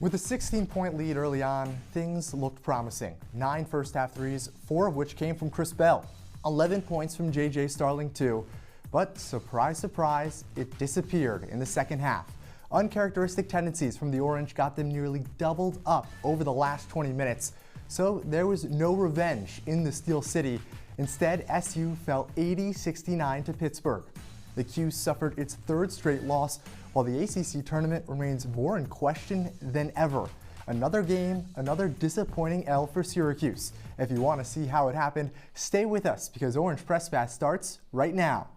With a 16-point lead early on, things looked promising. 9 first-half threes, 4 of which came from Chris Bell. 11 points from J.J. Starling, too. But surprise, surprise, it disappeared in the second half. Uncharacteristic tendencies from the Orange got them nearly doubled up over the last 20 minutes. So there was no revenge in the Steel City. Instead, SU fell 80-69 to Pittsburgh. The Q suffered its third straight loss, while the ACC tournament remains more in question than ever. Another game, another disappointing L for Syracuse. If you want to see how it happened, stay with us because Orange Press Pass starts right now.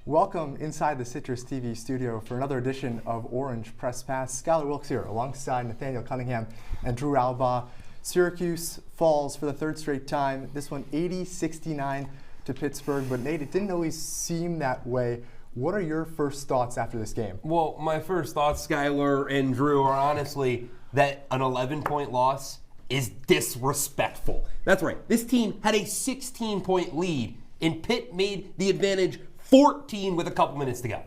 Welcome inside the CitrusTV studio for another edition of Orange Press Pass. Skyler Wilkes here alongside Nathaniel Cunningham and Drew Albaugh. Syracuse falls for the third straight time. This one 80-69 to Pittsburgh, but Nate, it didn't always seem that way. What are your first thoughts after this game? Well, my first thoughts, Skyler and Drew, are honestly that an 11-point loss is disrespectful. That's right. This team had a 16-point lead, and Pitt made the advantage 14 with a couple minutes to go.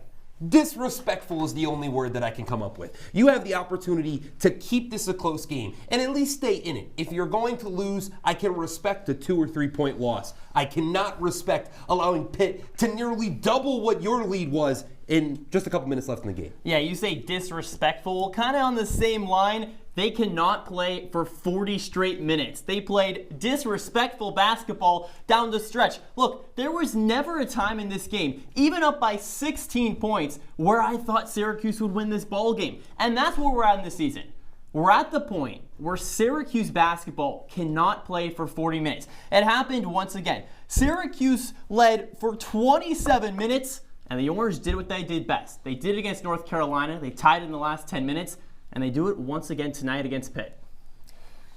Disrespectful is the only word that I can come up with. You have the opportunity to keep this a close game and at least stay in it. If you're going to lose, I can respect a 2 or 3 point loss. I cannot respect allowing Pitt to nearly double what your lead was in just a couple minutes left in the game. Yeah, you say disrespectful, kind of on the same line. They cannot play for 40 straight minutes. They played disrespectful basketball down the stretch. Look, there was never a time in this game, even up by 16 points, where I thought Syracuse would win this ball game. And that's where we're at in the season. We're at the point where Syracuse basketball cannot play for 40 minutes. It happened once again. Syracuse led for 27 minutes, and the Orange did what they did best. They did it against North Carolina. They tied in the last 10 minutes. And they do it once again tonight against Pitt.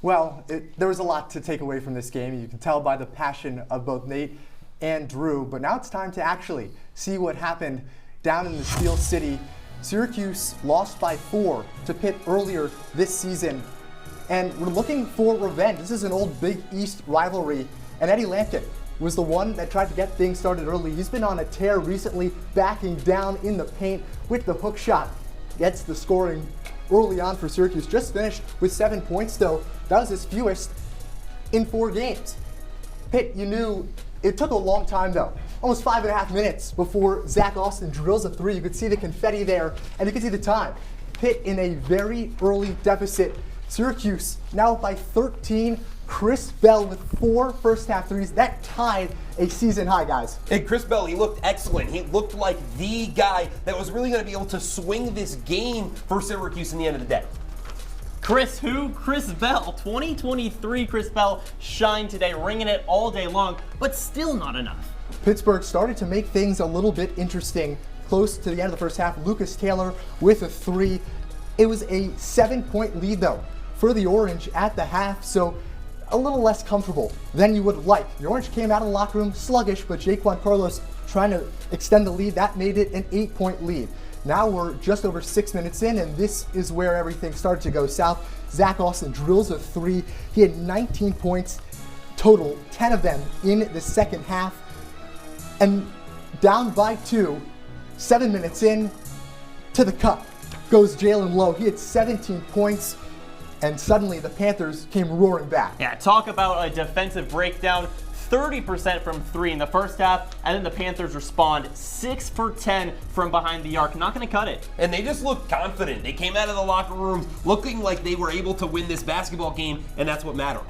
Well, there was a lot to take away from this game. You can tell by the passion of both Nate and Drew. But now it's time to actually see what happened down in the Steel City. Syracuse lost by 4 to Pitt earlier this season. And we're looking for revenge. This is an old Big East rivalry. And Eddie Lampkin was the one that tried to get things started early. He's been on a tear recently, backing down in the paint with the hook shot. Gets the scoring early on for Syracuse. Just finished with 7 points, though. That was his fewest in 4 games. Pitt, you knew it took a long time, though. Almost 5.5 minutes before Zach Austin drills a 3. You could see the confetti there, and you could see the time. Pitt in a very early deficit. Syracuse now up by 13. Chris Bell with 4 first-half threes. That tied a season high, guys. And Chris Bell, he looked excellent. He looked like the guy that was really going to be able to swing this game for Syracuse in the end of the day. Chris who? Chris Bell. 2023 Chris Bell shined today, ringing it all day long, but still not enough. Pittsburgh started to make things a little bit interesting close to the end of the first half. Lucas Taylor with a 3. It was a 7-point lead, though, for the Orange at the half, so a little less comfortable than you would like. The Orange came out of the locker room sluggish, but Jaquan Carlos trying to extend the lead. That made it an 8-point lead. Now we're just over 6 minutes in, and this is where everything started to go south. Zach Austin drills a 3. He had 19 points total, 10 of them in the second half. And down by 2, 7 minutes in, to the cup goes Jalen Lowe. He had 17 points. And suddenly the Panthers came roaring back. Yeah, talk about a defensive breakdown. 30% from 3 in the first half, and then the Panthers respond 6 for 10 from behind the arc. Not going to cut it. And they just looked confident. They came out of the locker rooms looking like they were able to win this basketball game, and that's what mattered.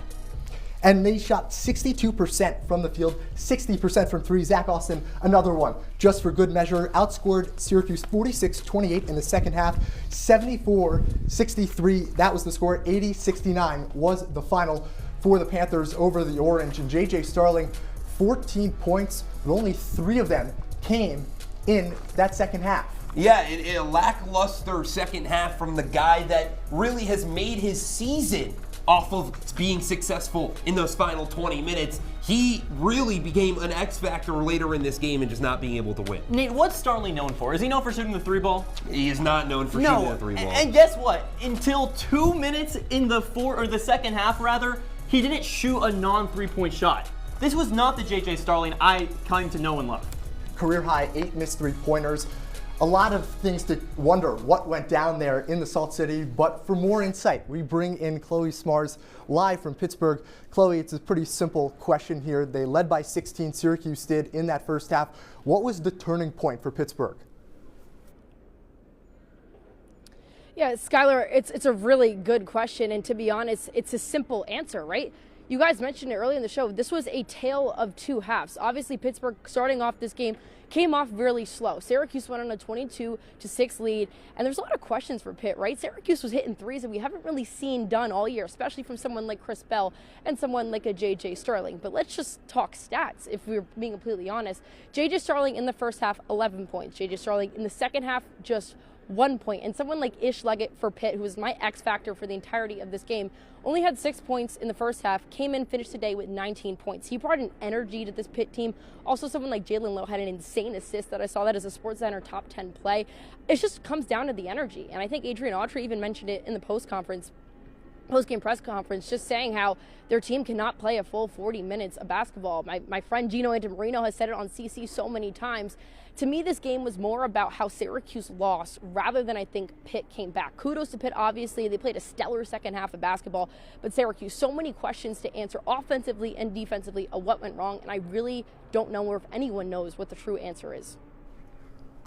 And they shot 62% from the field, 60% from 3. Zach Austin, another one, just for good measure, outscored Syracuse 46-28 in the second half, 74-63, that was the score, 80-69 was the final for the Panthers over the Orange. And J.J. Starling, 14 points, but only 3 of them came in that second half. Yeah, a lackluster second half from the guy that really has made his season off of being successful in those final 20 minutes. He really became an X factor later in this game and just not being able to win. Nate, what's Starling known for? Is he known for shooting the 3-ball? He is not known for shooting the 3-ball. And guess what? Until 2 minutes in the second half, rather, he didn't shoot a non-3-point shot. This was not the JJ Starling I claim to know and love. Career high 8 missed 3-pointers. A lot of things to wonder what went down there in the Salt City, but for more insight, we bring in Chloe Smarz live from Pittsburgh. Chloe, it's a pretty simple question here. They led by 16, Syracuse did in that first half. What was the turning point for Pittsburgh? Yeah, Skyler, it's a really good question, and to be honest, it's a simple answer, right? You guys mentioned it earlier in the show. This was a tale of two halves. Obviously, Pittsburgh starting off this game came off really slow. Syracuse went on a 22-6 lead, and there's a lot of questions for Pitt, right? Syracuse was hitting threes that we haven't really seen done all year, especially from someone like Chris Bell and someone like a JJ Starling. But let's just talk stats, if we're being completely honest. JJ Starling in the first half, 11 points. JJ Starling in the second half, just 1 point. And someone like Ish Leggett for Pitt, who was my X factor for the entirety of this game, only had 6 points in the first half, came in, finished today with 19 points. He brought an energy to this Pitt team. Also, someone like Jalen Lowe had an insane assist that I saw that as a SportsCenter top 10 play. It just comes down to the energy. And I think Adrian Autry even mentioned it in the post-game press conference, just saying how their team cannot play a full 40 minutes of basketball. My friend Gino Antamarino has said it on CC so many times. To me, this game was more about how Syracuse lost rather than I think Pitt came back. Kudos to Pitt, obviously. They played a stellar second half of basketball, but Syracuse, so many questions to answer offensively and defensively of what went wrong, and I really don't know if anyone knows what the true answer is.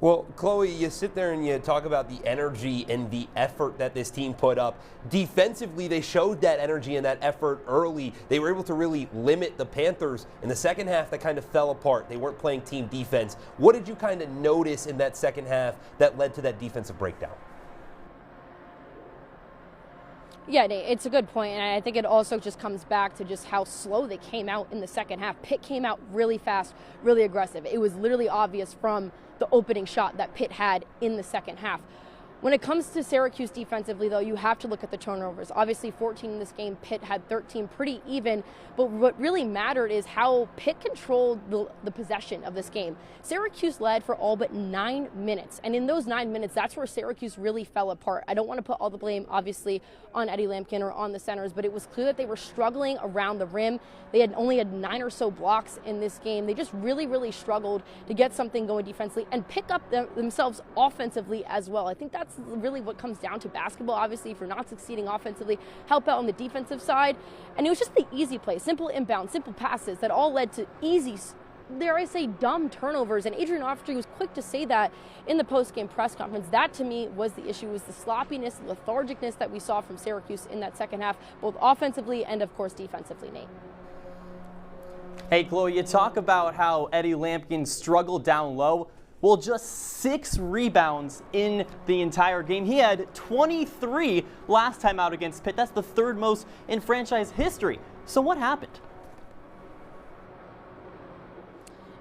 Well, Chloe, you sit there and you talk about the energy and the effort that this team put up. Defensively, they showed that energy and that effort early. They were able to really limit the Panthers. In the second half, that kind of fell apart. They weren't playing team defense. What did you kind of notice in that second half that led to that defensive breakdown? Yeah, Nate, it's a good point, and I think it also just comes back to just how slow they came out in the second half. Pitt came out really fast, really aggressive. It was literally obvious from the opening shot that Pitt had in the second half. When it comes to Syracuse defensively, though, you have to look at the turnovers. Obviously, 14 in this game, Pitt had 13, pretty even. But what really mattered is how Pitt controlled the possession of this game. Syracuse led for all but 9 minutes. And in those 9 minutes, that's where Syracuse really fell apart. I don't want to put all the blame, obviously, on Eddie Lampkin or on the centers, but it was clear that they were struggling around the rim. They had only had 9 or so blocks in this game. They just really, really struggled to get something going defensively and pick up themselves offensively as well. I think that's really what comes down to basketball. Obviously, if you're not succeeding offensively, help out on the defensive side. And it was just the easy plays, simple inbound, simple passes that all led to easy, dare I say, dumb turnovers. And Adrian Autry was quick to say that in the post-game press conference. That, to me, was the issue, was the sloppiness, the lethargicness that we saw from Syracuse in that second half, both offensively and, of course, defensively, Nate. Hey, Chloe, you talk about how Eddie Lampkin struggled down low. Well, just 6 rebounds in the entire game. He had 23 last time out against Pitt. That's the 3rd most in franchise history. So what happened?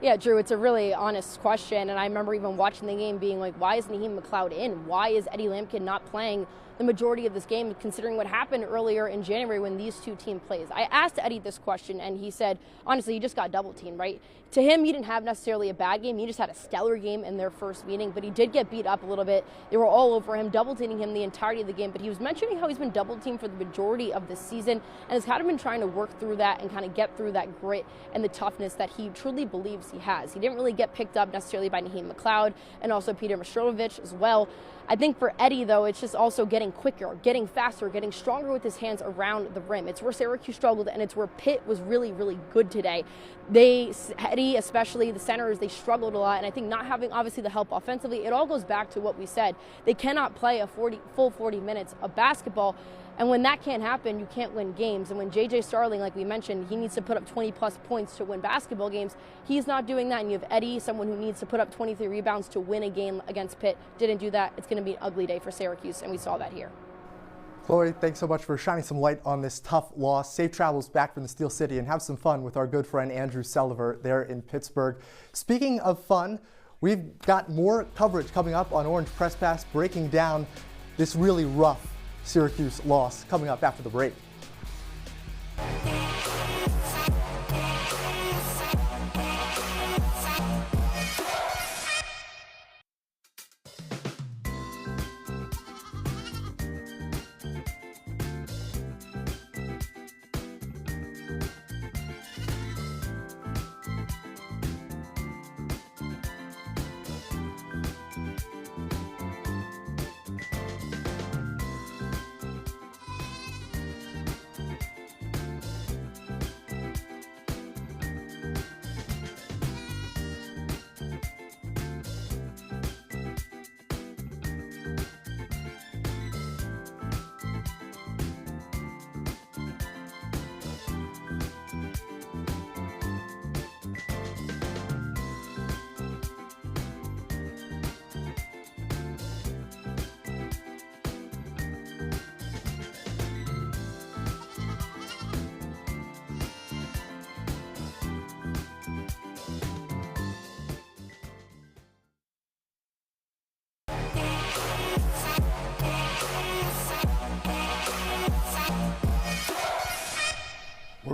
Yeah, Drew, it's a really honest question, and I remember even watching the game being like, why is Naheem McLeod in? Why is Eddie Lampkin not playing the majority of this game, considering what happened earlier in January when these two teams played? I asked Eddie this question, and he said, honestly, he just got double teamed, right? To him, he didn't have necessarily a bad game. He just had a stellar game in their first meeting, but he did get beat up a little bit. They were all over him, double teaming him the entirety of the game, but he was mentioning how he's been double teamed for the majority of the season and has kind of been trying to work through that and kind of get through that grit and the toughness that he truly believes he has. He didn't really get picked up necessarily by Naheem McLeod and also Peter Mashrovich as well. I think for Eddie, though, it's just also getting quicker, getting faster, getting stronger with his hands around the rim. It's where Syracuse struggled, and it's where Pitt was really, really good today. Eddie, especially the centers, they struggled a lot, and I think not having, obviously, the help offensively, it all goes back to what we said. They cannot play a full 40 minutes of basketball, and when that can't happen, you can't win games. And when JJ Starling, like we mentioned, he needs to put up 20-plus points to win basketball games, he's not doing that, and you have Eddie, someone who needs to put up 23 rebounds to win a game against Pitt, didn't do that. It's going to be an ugly day for Syracuse, and we saw that here. Chloe, thanks so much for shining some light on this tough loss. Safe travels back from the Steel City, and have some fun with our good friend Andrew Selliver there in Pittsburgh. Speaking of fun, we've got more coverage coming up on Orange Press Pass, breaking down this really rough Syracuse loss coming up after the break.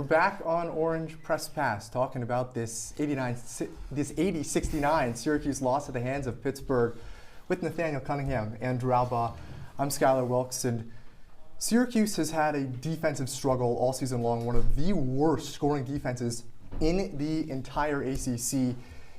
back on Orange Press Pass talking about this 80-69 Syracuse loss at the hands of Pittsburgh with Nathaniel Cunningham and Drew Albaugh. I'm Skyler Wilkes, and Syracuse has had a defensive struggle all season long, one of the worst scoring defenses in the entire ACC.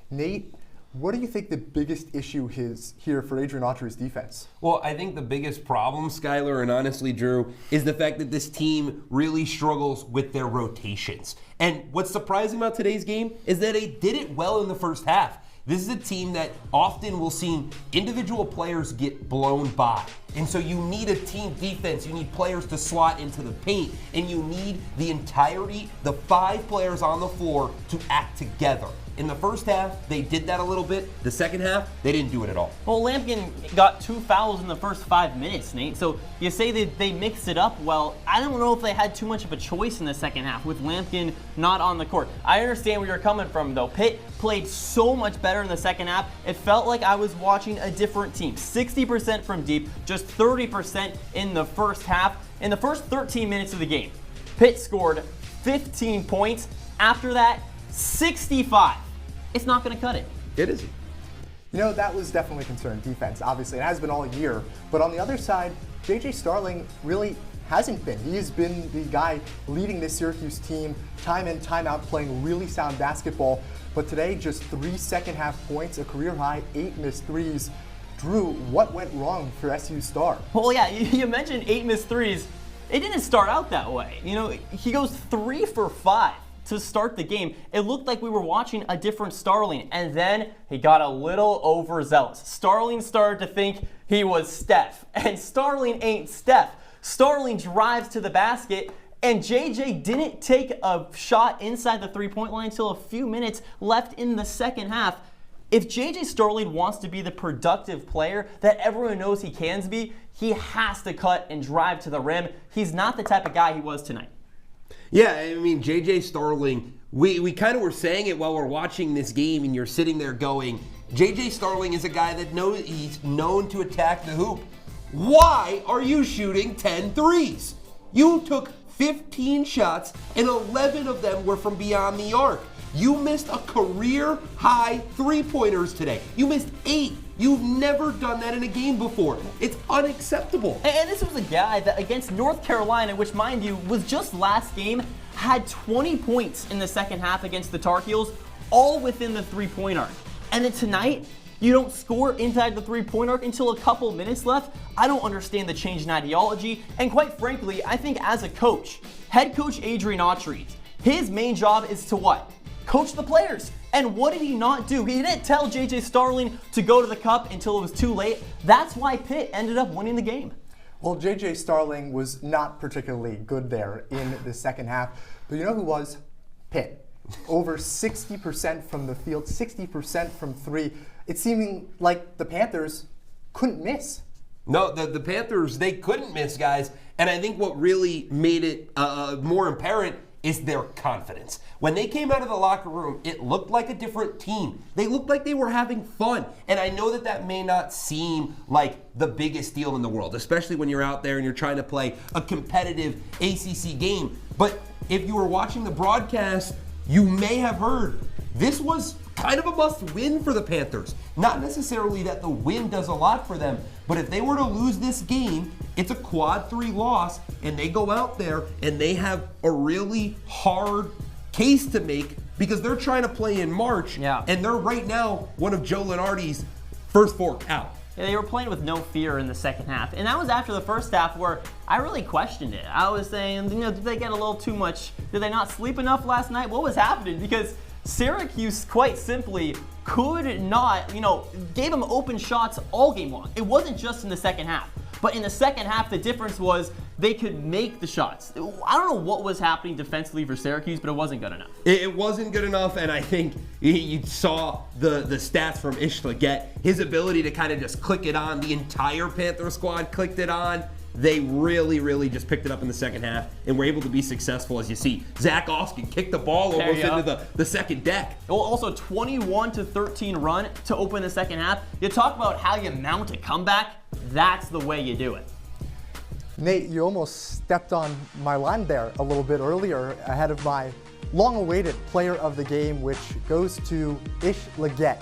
Nate, what do you think the biggest issue is here for Adrian Autry's defense? Well, I think the biggest problem, Skyler, and honestly, Drew, is the fact that this team really struggles with their rotations. And what's surprising about today's game is that they did it well in the first half. This is a team that often will see individual players get blown by. And so you need a team defense. You need players to slot into the paint. And you need the entirety, the 5 players on the floor, to act together. In the first half, they did that a little bit. The second half, they didn't do it at all. Well, Lampkin got 2 fouls in the first 5 minutes, Nate. So you say that they mixed it up well. I don't know if they had too much of a choice in the second half with Lampkin not on the court. I understand where you're coming from, though. Pitt played so much better in the second half. It felt like I was watching a different team. 60% from deep, just 30% in the first half. In the first 13 minutes of the game, Pitt scored 15 points. After that, 65. It's not going to cut it. It isn't. You know, that was definitely a concern, defense, obviously. It has been all year. But on the other side, J.J. Starling really hasn't been. He has been the guy leading this Syracuse team time in, time out, playing really sound basketball. But today, just 3 second-half points, a career-high 8 missed threes. Drew, what went wrong for SU's star? Well, yeah, you mentioned 8 missed threes. It didn't start out that way. You know, he goes 3 for 5. To start the game. It looked like we were watching a different Starling, and then he got a little overzealous. Starling started to think he was Steph, and Starling ain't Steph. Starling drives to the basket, and JJ didn't take a shot inside the three-point line until a few minutes left in the second half. If JJ Starling wants to be the productive player that everyone knows he can be, he has to cut and drive to the rim. He's not the type of guy he was tonight. Yeah, I mean, J.J. Starling, we kind of were saying it while we're watching this game, and you're sitting there going, J.J. Starling is a guy that he's known to attack the hoop. Why are you shooting 10 threes? You took 15 shots, and 11 of them were from beyond the arc. You missed a career-high three-pointers today. You missed 8. You've never done that in a game before. It's unacceptable. And this was a guy that against North Carolina, which mind you was just last game, had 20 points in the second half against the Tar Heels, all within the three-point arc. And then tonight, you don't score inside the three-point arc until a couple minutes left. I don't understand the change in ideology. And quite frankly, I think as a coach, head coach Adrian Autry, his main job is to what? Coach the players. And what did he not do? He didn't tell J.J. Starling to go to the cup until it was too late. That's why Pitt ended up winning the game. Well, J.J. Starling was not particularly good there in the second half. But you know who was? Pitt. Over 60% from the field, 60% from 3. It's seeming like the Panthers couldn't miss. No, the Panthers, they couldn't miss, guys. And I think what really made it more apparent is their confidence. When they came out of the locker room, it looked like a different team. They looked like they were having fun. And I know that may not seem like the biggest deal in the world, especially when you're out there and you're trying to play a competitive ACC game. But if you were watching the broadcast, you may have heard this was kind of a must-win for the Panthers. Not necessarily that the win does a lot for them, but if they were to lose this game, it's a quad 3 loss, and they go out there and they have a really hard case to make because they're trying to play in March, and they're right now one of Joe Lunardi's first 4 out. Yeah, they were playing with no fear in the second half. And that was after the first half where I really questioned it. I was saying, you know, did they get a little too much? Did they not sleep enough last night? What was happening? Because Syracuse, quite simply, could not, gave them open shots all game long. It wasn't just in the second half. But in the second half, the difference was they could make the shots. I don't know what was happening defensively for Syracuse, but it wasn't good enough. It wasn't good enough, and I think you saw the stats from Ish Leggett. His ability to kind of just click it on. The entire Panther squad clicked it on. They really, really just picked it up in the second half and were able to be successful, as you see. Zach Austin kicked the ball almost into the second deck. Well, also 21-13 run to open the second half. You talk about how you mount a comeback. That's the way you do it. Nate, you almost stepped on my line there a little bit earlier ahead of my long-awaited player of the game, which goes to Ish Leggett.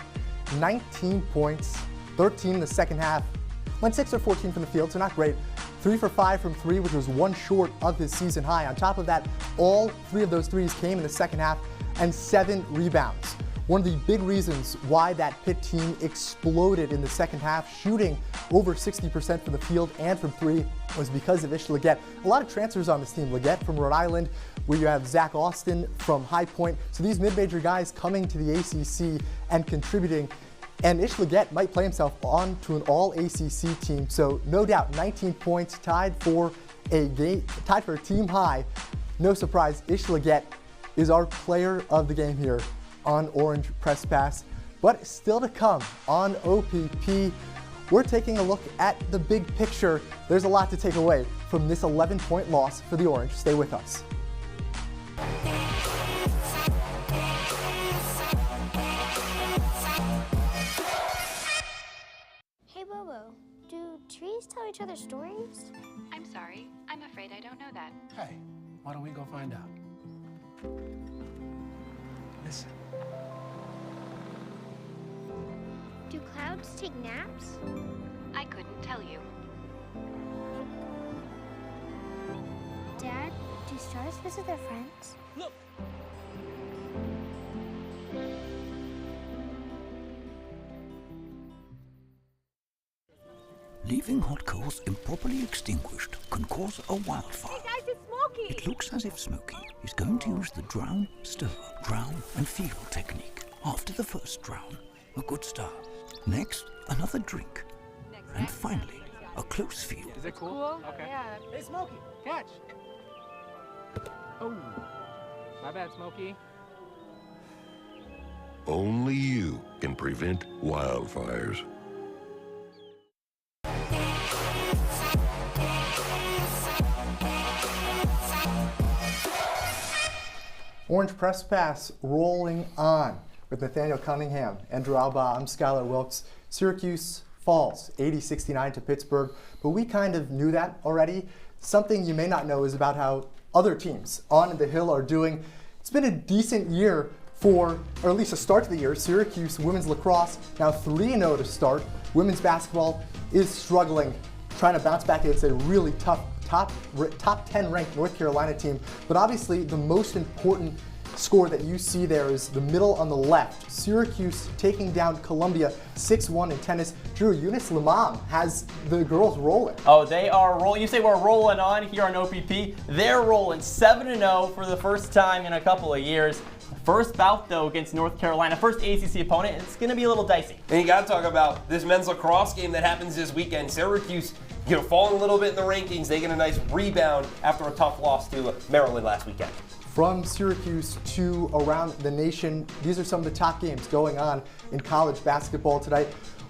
19 points, 13 in the second half. Went 6 or 14 from the field, so not great. 3 for 5 from 3, which was 1 short of his season high. On top of that, all 3 of those threes came in the second half, and 7 rebounds. One of the big reasons why that Pitt team exploded in the second half, shooting over 60% from the field and from 3, was because of Ish Leggett. A lot of transfers on this team. Leggett from Rhode Island, where you have Zach Austin from High Point. So these mid-major guys coming to the ACC and contributing. And Ish Leggett might play himself on to an all-ACC team. So no doubt, 19 points, tied for a team high. No surprise, Ish Leggett is our player of the game here on Orange Press Pass. But still to come on OPP, we're taking a look at the big picture. There's a lot to take away from this 11-point loss for the Orange. Stay with us. Hey Bobo, do trees tell each other stories? I'm sorry. I'm afraid I don't know that. Hey, why don't we go find out? Listen. Do clouds take naps? I couldn't tell you. Dad, do stars visit their friends? Look! Leaving hot coals improperly extinguished can cause a wildfire. Hey guys, it's Smokey! It looks as if Smokey is going to use the drown, stir, drown and feel technique. After the first drown, a good start. Next, another drink. And finally, a close feel. Is it cool? Okay. Yeah. Hey, Smokey, catch! Oh, my bad, Smokey. Only you can prevent wildfires. Orange Press Pass rolling on with Nathaniel Cunningham, Andrew Albaugh. I'm Skyler Wilkes. Syracuse falls 80-69 to Pittsburgh, but we kind of knew that already. Something you may not know is about how other teams on the Hill are doing. It's been a decent year for, or at least a start to the year. Syracuse women's lacrosse now 3-0 to start. Women's basketball is struggling, trying to bounce back against a really tough top 10 ranked North Carolina team. But obviously the most important score that you see there is the middle on the left. Syracuse taking down Columbia 6-1 in tennis. Drew, Eunice Lamam has the girls rolling. Oh, they are rolling. You say we're rolling on here on OPP. They're rolling 7-0 for the first time in a couple of years. First bout, though, against North Carolina. First ACC opponent. It's going to be a little dicey. And you got to talk about this men's lacrosse game that happens this weekend. Syracuse, falling a little bit in the rankings. They get a nice rebound after a tough loss to Maryland last weekend. From Syracuse to around the nation, these are some of the top games going on in college basketball tonight.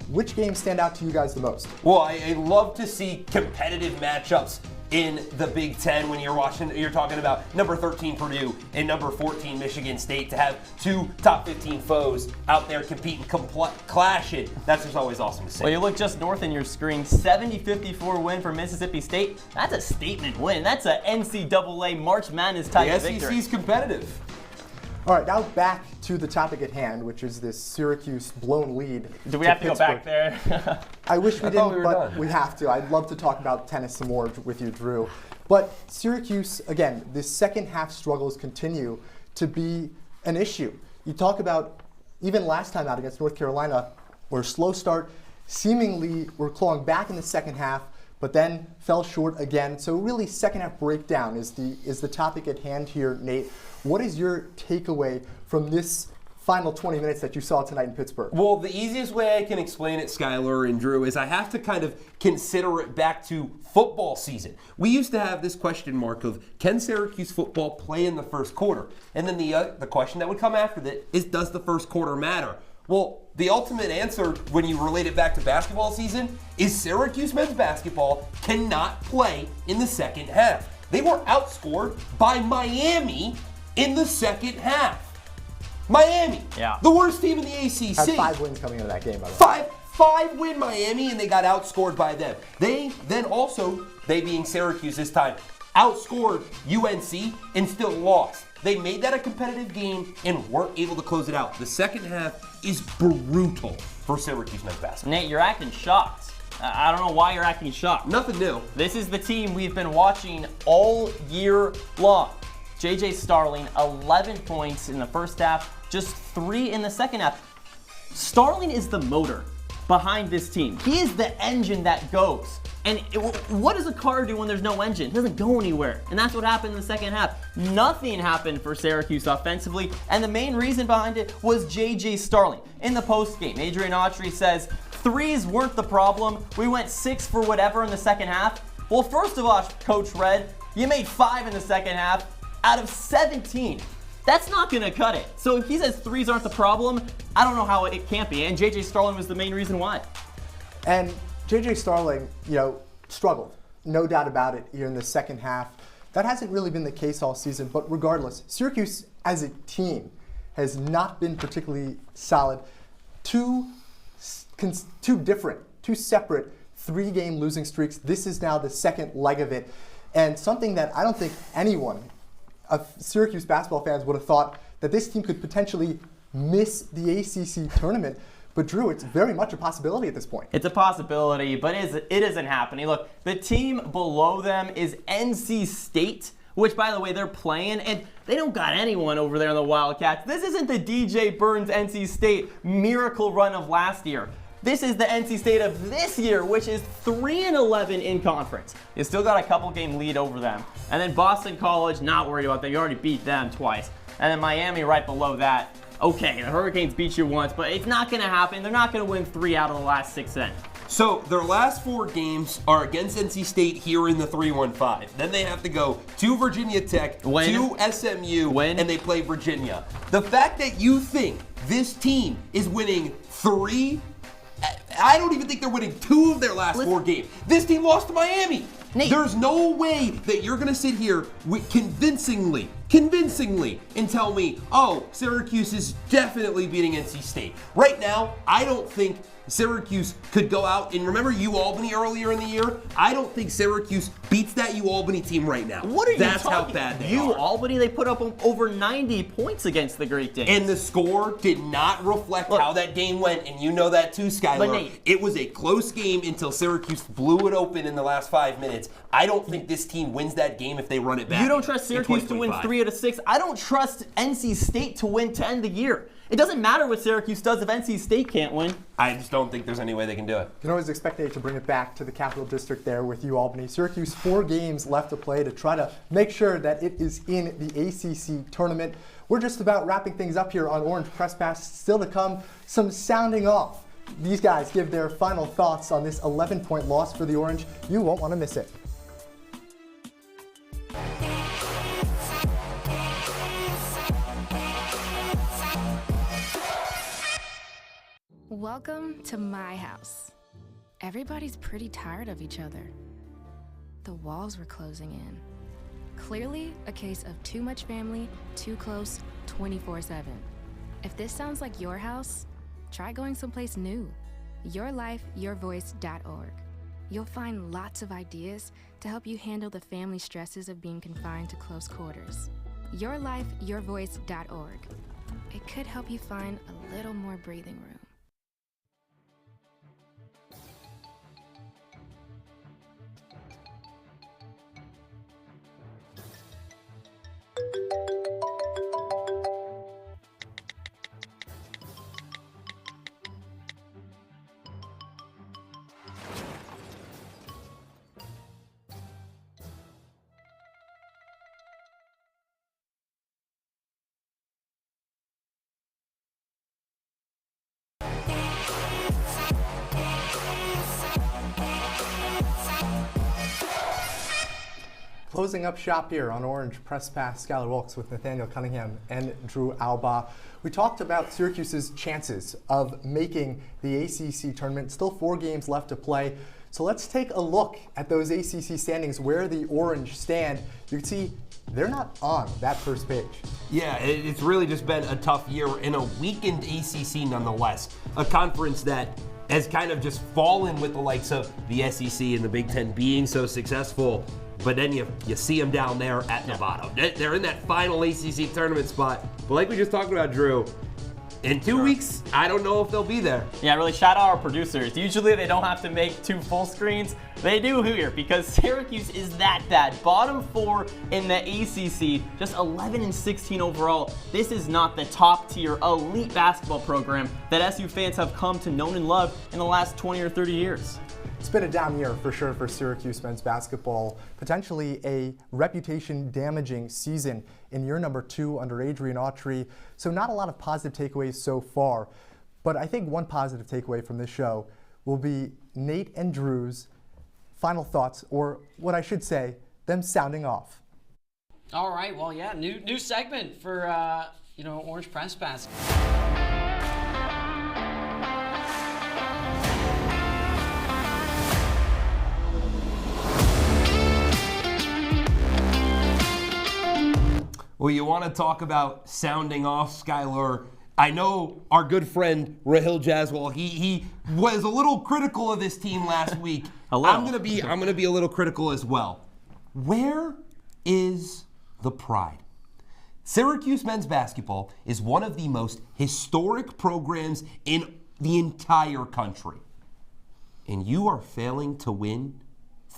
Which games stand out to you guys the most? Well, I love to see competitive matchups in the Big Ten when you're talking about number 13 Purdue and number 14 Michigan State, to have 2 top 15 foes out there competing, clashing. That's just always awesome to see. Well, you look just north in your screen, 70-54 win for Mississippi State. That's a statement win. That's a NCAA March Madness type of victory. The SEC's competitive. All right, now back to the topic at hand, which is this Syracuse blown lead. Do we have to go back there? I wish we didn't, but we have to. I'd love to talk about tennis some more with you, Drew. But Syracuse, again, the second half struggles continue to be an issue. You talk about, even last time out against North Carolina, where a slow start, seemingly were clawing back in the second half, but then fell short again. So really, second half breakdown is the topic at hand here, Nate. What is your takeaway from this final 20 minutes that you saw tonight in Pittsburgh? Well, the easiest way I can explain it, Skyler and Drew, is I have to kind of consider it back to football season. We used to have this question mark of, can Syracuse football play in the first quarter? And then the question that would come after that is, does the first quarter matter? Well, the ultimate answer when you relate it back to basketball season is Syracuse men's basketball cannot play in the second half. They were outscored by Miami in the second half. Miami, the worst team in the ACC. Had 5 wins coming into that game, by the way. Five win Miami, and they got outscored by them. They then also they being Syracuse this time, outscored UNC and still lost. They made that a competitive game and weren't able to close it out. The second half is brutal for Syracuse men's basketball. Nate, you're acting shocked. I don't know why you're acting shocked. Nothing new. This is the team we've been watching all year long. JJ Starling, 11 points in the first half, just 3 in the second half. Starling is the motor behind this team. He is the engine that goes. And what does a car do when there's no engine? It doesn't go anywhere. And that's what happened in the second half. Nothing happened for Syracuse offensively, and the main reason behind it was JJ Starling. In the postgame, Adrian Autry says, threes weren't the problem. We went 6 for whatever in the second half. Well, first of all, Coach Red, you made 5 in the second half out of 17. That's not going to cut it. So if he says threes aren't the problem, I don't know how it can't be. And JJ Starling was the main reason why. And JJ Starling, struggled, no doubt about it, here in the second half. That hasn't really been the case all season, but regardless, Syracuse as a team has not been particularly solid. Two separate 3-game losing streaks. This is now the second leg of it. And something that I don't think anyone of Syracuse basketball fans would have thought that this team could potentially miss the ACC tournament. But Drew, it's very much a possibility at this point. It's a possibility, but it isn't happening. Look, the team below them is NC State, which, by the way, they're playing, and they don't got anyone over there in the Wildcats. This isn't the DJ Burns NC State miracle run of last year. This is the NC State of this year, which is 3-11 in conference. You still got a couple-game lead over them. And then Boston College, not worried about them. You already beat them twice. And then Miami right below that. Okay, the Hurricanes beat you once, but it's not going to happen. They're not going to win 3 out of the last 6 then. So their last 4 games are against NC State here in the 3-1-5. Then they have to go to Virginia Tech, to SMU, and they play Virginia. The fact that you think this team is winning 3, I don't even think they're winning 2 of their last 4 games. This team lost to Miami. Nate. There's no way that you're going to sit here with convincingly and tell me, oh, Syracuse is definitely beating NC State. Right now, I don't think Syracuse could go out and remember UAlbany earlier in the year? I don't think Syracuse beats that UAlbany team right now. What are you That's talking? how bad they are. UAlbany, they put up over 90 points against the Great Danes. And the score did not reflect how that game went, and you know that too, Skyler. Nate, it was a close game until Syracuse blew it open in the last 5 minutes. I don't think this team wins that game if they run it back. You don't trust Syracuse to win 3 out of 6. I don't trust NC State to win to end the year. It doesn't matter what Syracuse does if NC State can't win. I just don't think there's any way they can do it. You can always expect Nate to bring it back to the Capital District there with UAlbany. Syracuse 4 games left to play to try to make sure that it is in the ACC tournament. We're just about wrapping things up here on Orange Press Pass. Still to come, some sounding off. These guys give their final thoughts on this 11-point loss for the Orange. You won't want to miss it. Welcome to my house. Everybody's pretty tired of each other. The walls were closing in. Clearly a case of too much family, too close, 24/7. If this sounds like your house, try going someplace new. YourLifeYourVoice.org. You'll find lots of ideas to help you handle the family stresses of being confined to close quarters. YourLifeYourVoice.org. It could help you find a little more breathing room. Closing up shop here on Orange Press Pass, Skyler Wilkes with Nathaniel Cunningham and Drew Albaugh. We talked about Syracuse's chances of making the ACC tournament. Still 4 games left to play. So let's take a look at those ACC standings, where the Orange stand. You can see they're not on that first page. Yeah, it's really just been a tough year in a weakened ACC nonetheless. A conference that has kind of just fallen with the likes of the SEC and the Big Ten being so successful. But then you see them down there at the bottom. They're in that final ACC tournament spot. But like we just talked about, Drew, in 2 weeks, I don't know if they'll be there. Yeah, really shout out our producers. Usually they don't have to make 2 full screens. They do here because Syracuse is that bad. Bottom 4 in the ACC, just 11-16 overall. This is not the top tier elite basketball program that SU fans have come to know and love in the last 20 or 30 years. It's been a down year for sure for Syracuse men's basketball. Potentially a reputation-damaging season in year number 2 under Adrian Autry. So not a lot of positive takeaways so far. But I think one positive takeaway from this show will be Nate and Drew's final thoughts, or what I should say, them sounding off. All right, well, yeah, new segment for Orange Press Pass. Well, you want to talk about sounding off, Skyler. I know our good friend Rahil Jaswal. He was a little critical of this team last week. I'm gonna be a little critical as well. Where is the pride? Syracuse men's basketball is one of the most historic programs in the entire country, and you are failing to win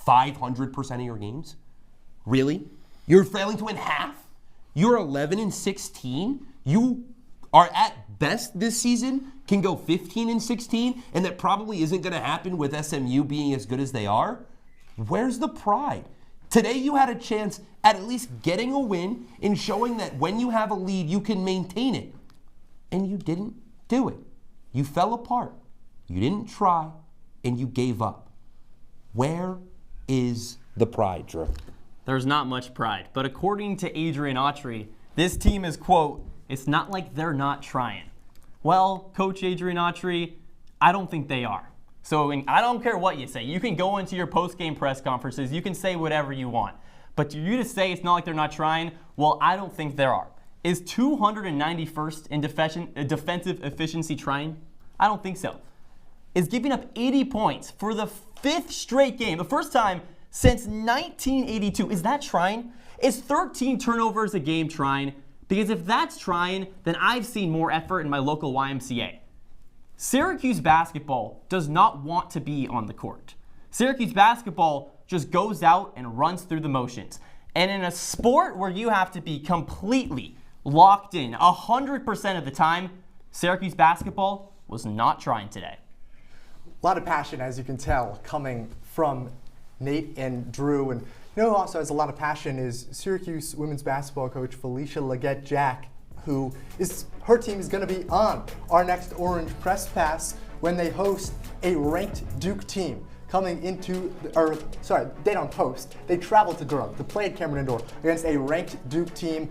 500% of your games. Really? You're failing to win half? You're 11-16. You are at best this season can go 15-16, and that probably isn't going to happen with SMU being as good as they are. Where's the pride? Today you had a chance at least getting a win and showing that when you have a lead, you can maintain it. And you didn't do it. You fell apart. You didn't try, and you gave up. Where is the pride, Drew? There's not much pride, but according to Adrian Autry, this team is, quote, it's not like they're not trying. Well, Coach Adrian Autry, I don't think they are. So I don't care what you say. You can go into your post-game press conferences. You can say whatever you want. But for you to say it's not like they're not trying, well, I don't think there are. Is 291st in defensive efficiency trying? I don't think so. Is giving up 80 points for the 5th straight game, the first time since 1982. Is that trying? Is 13 turnovers a game trying? Because if that's trying, then I've seen more effort in my local YMCA. Syracuse basketball does not want to be on the court. Syracuse basketball just goes out and runs through the motions. And in a sport where you have to be completely locked in 100% of the time, Syracuse basketball was not trying today. A lot of passion, as you can tell, coming from Nate and Drew. And you know who also has a lot of passion is Syracuse women's basketball coach Felicia Leggett-Jack, who is, her team is going to be on our next Orange Press Pass when they host a ranked Duke team coming into, they don't host, they travel to Durham to play at Cameron Indoor against a ranked Duke team.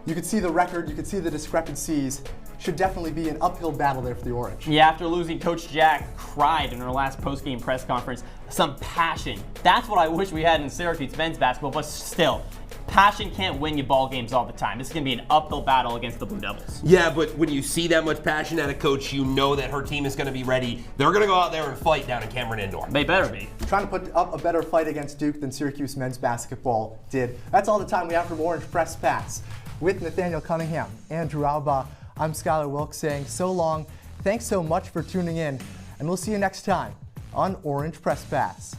You can see the record, you can see the discrepancies. Should definitely be an uphill battle there for the Orange. Yeah, after losing, Coach Jack cried in her last post-game press conference. Some passion. That's what I wish we had in Syracuse men's basketball, but still, passion can't win you ball games all the time. This is going to be an uphill battle against the Blue Devils. Yeah, but when you see that much passion out of coach, you know that her team is going to be ready. They're going to go out there and fight down in Cameron Indoor. They better be. Trying to put up a better fight against Duke than Syracuse men's basketball did. That's all the time we have from Orange Press Pass. With Nathaniel Cunningham, Andrew Albaugh, I'm Skyler Wilkes saying so long. Thanks so much for tuning in, and we'll see you next time on Orange Press Pass.